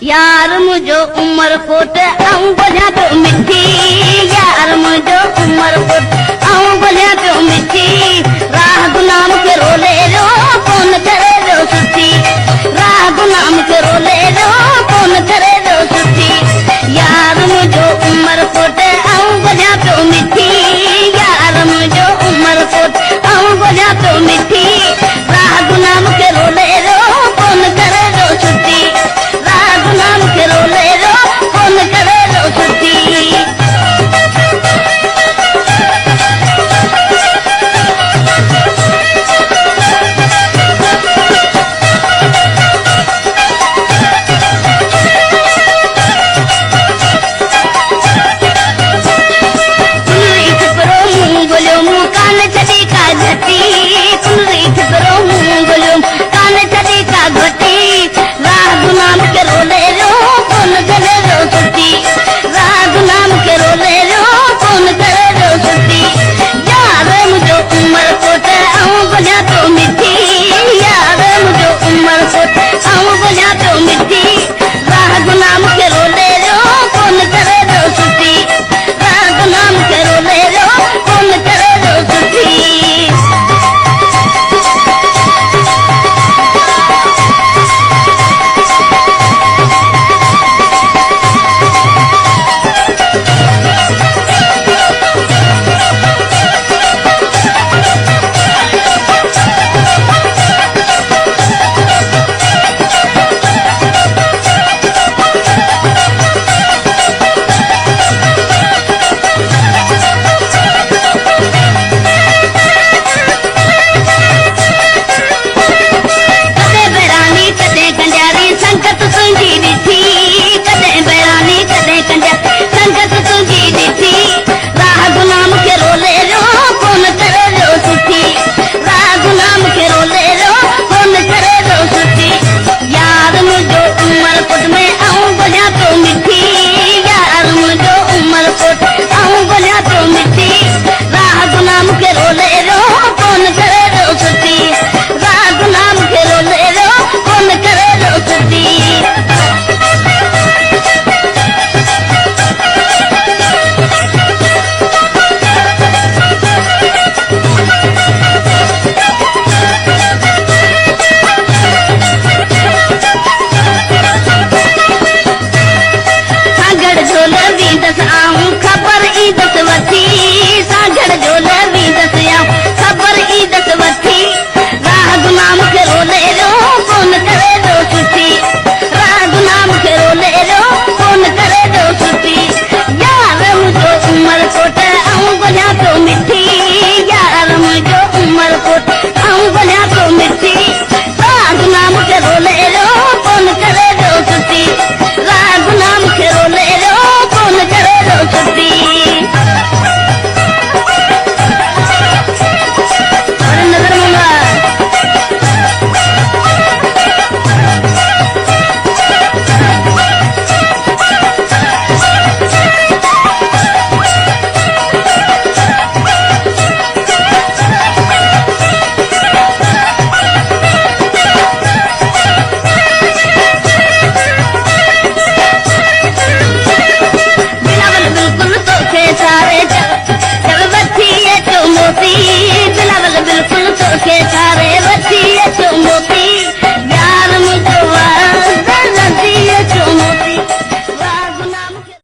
यार मुझो उमर कोट आऊं बोलिया तो मिठी, यार मुझो उमर कोट आऊं बोलिया तो मिठी। राह गुलाम के रोले रो कौन करे रो सुठी, राह गुलाम के रोले रो कौन करे रो सुठी। यार मुझो उमर कोट आऊं बोलिया तो मिठी, यार मुझो उमर कोट आऊं बोलिया तो मिठी। राह गुलाम के रोले रो कौन करे रो सुठी, राह गुलाम के रोले रो कौन करे रो सुठी। बोलिया तो मिठी, यार मुझो उमर कोट आऊं बोलिया तो मिठी।